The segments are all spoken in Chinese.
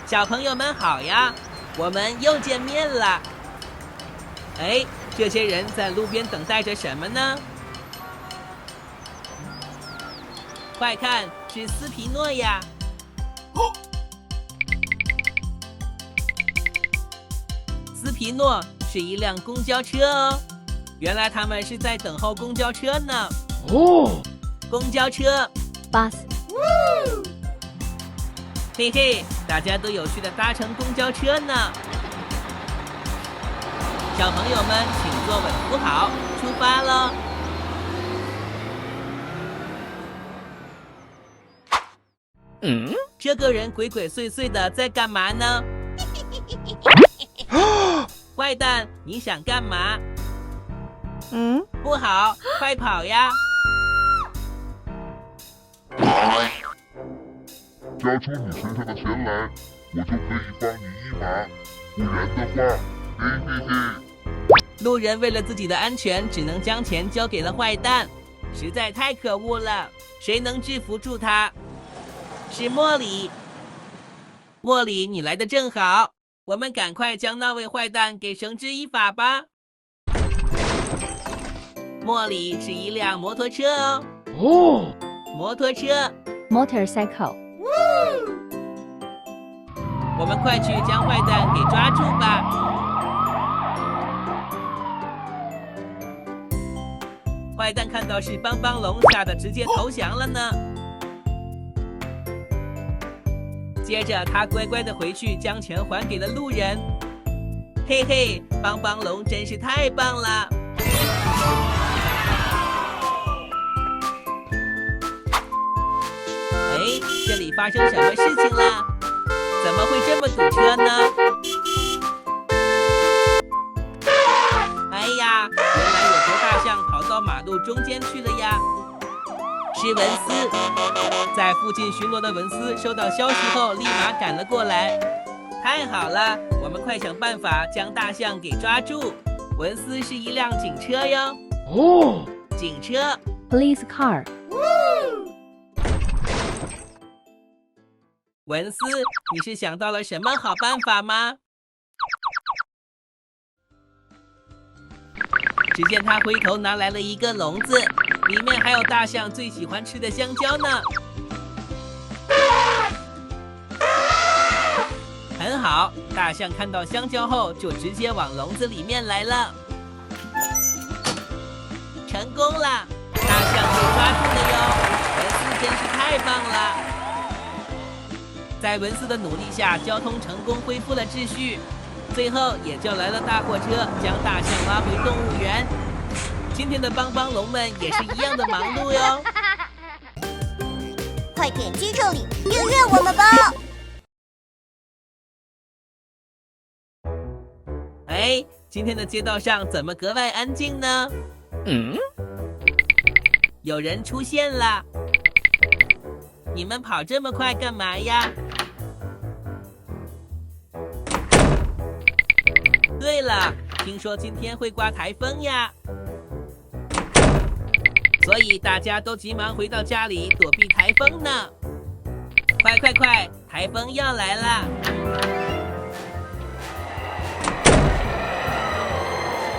小朋友们好呀，我们又见面了。哎，这些人在路边等待着什么呢？快看，是斯皮诺呀！斯皮诺是一辆公交车哦，原来他们是在等候公交车呢。哦，公交车 bus， 嘿嘿，大家都有序地搭乘公交车呢。小朋友们，请坐稳扶好，出发喽！这个人鬼鬼祟祟的在干嘛呢？坏蛋，你想干嘛？不好，快跑呀！交出你身上的钱来，我就可以放你一马。不然的话，嘿嘿嘿。路人为了自己的安全，只能将钱交给了坏蛋，实在太可恶了。谁能制服住他？是莫里。莫里，你来的正好，我们赶快将那位坏蛋给绳之以法吧。莫里是一辆摩托车哦。哦，摩托车， motorcycle， 我们快去将坏蛋给抓住吧。坏蛋看到是帮帮龙，吓得直接投降了呢。接着他乖乖的回去将钱还给了路人。嘿嘿，帮帮龙真是太棒了。哎，这里发生什么事情了？怎么会这么堵车呢？哎呀，原来有头大象跑到马路中间去了呀！是文斯，在附近巡逻的文斯收到消息后，立马赶了过来。太好了，我们快想办法将大象给抓住。文斯是一辆警车哟。哦，警车 police car， 文斯，你是想到了什么好办法吗？只见他回头拿来了一个笼子，里面还有大象最喜欢吃的香蕉呢。很好，大象看到香蕉后就直接往笼子里面来了。成功了，大象被抓住了哟！文斯真是太棒了。在文斯的努力下，交通成功恢复了秩序。最后也叫来了大货车，将大象拉回动物园。今天的帮帮龙们也是一样的忙碌哟。快点击这里订阅我们吧！哎，今天的街道上怎么格外安静呢？有人出现了。你们跑这么快干嘛呀？对了，听说今天会刮台风呀，所以大家都急忙回到家里躲避台风呢。快快快，台风要来了！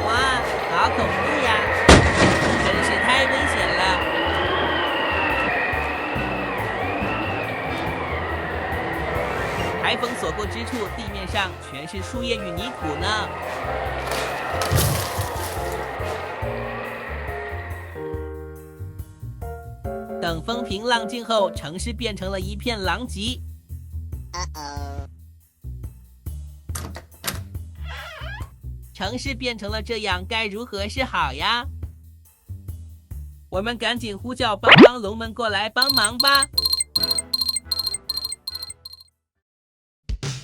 哇，好恐怖呀，真是太危险了。台风所过之处，地面上全是树叶与泥土呢。等风平浪静后，城市变成了一片狼藉。城市变成了这样，该如何是好呀？我们赶紧呼叫帮帮龙们过来帮忙吧！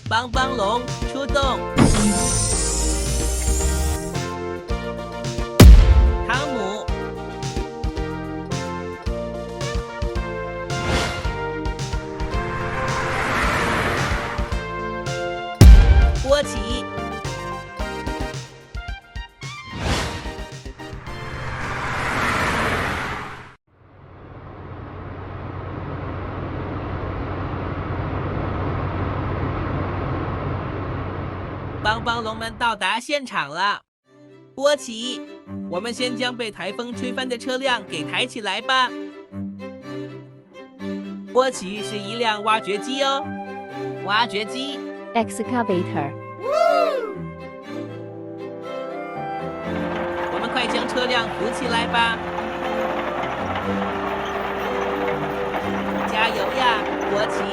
帮帮龙出动！汤姆、波奇、帮帮龙们到达现场了。波奇，我们先将被台风吹翻的车辆给抬起来吧。波奇是一辆挖掘机哦，挖掘机。 excavator, 我们快将车辆扶起来吧！加油呀，波奇！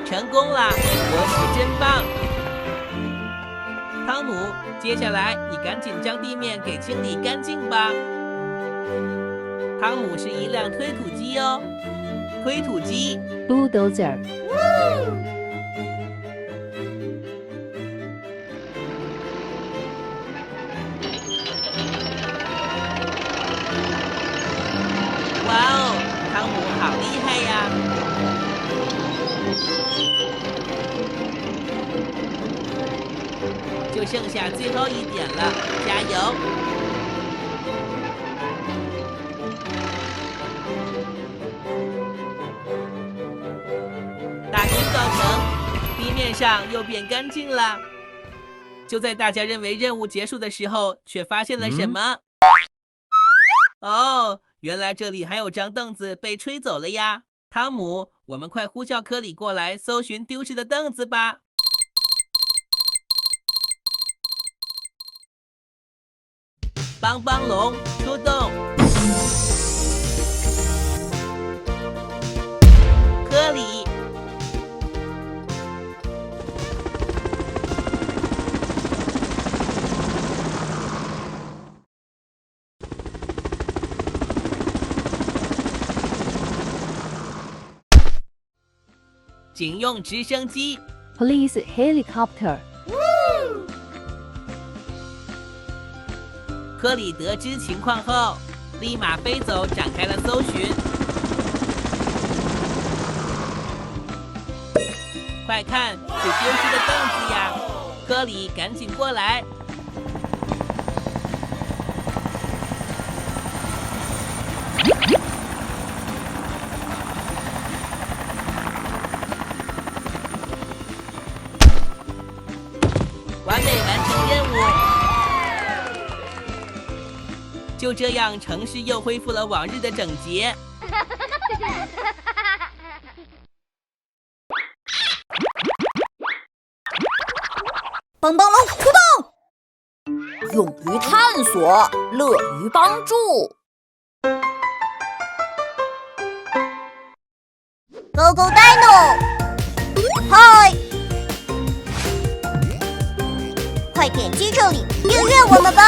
成功啦，波奇真棒！汤姆，接下来你赶紧将地面给清理干净吧。汤姆是一辆推土机哦，推土机。 bulldozer, 哇哦，汤姆好厉害呀！就剩下最后一点了，加油！大功告成，地面上又变干净了。就在大家认为任务结束的时候，却发现了什么？哦，原来这里还有张凳子被吹走了呀！汤姆，我们快呼叫科里过来搜寻丢失的凳子吧！帮帮龙出动！科里，警用直升机。 police helicopter, 科里得知情况后，立马飞走，展开了搜寻。快看，是丢失的凳子呀！科里，赶紧过来！完美完成任务。 就这样，城市又恢复了往日的整洁。帮帮龙出动！勇于探索，乐于帮助。 Go Go Dino！ 嗨！快点击这里订阅我们吧！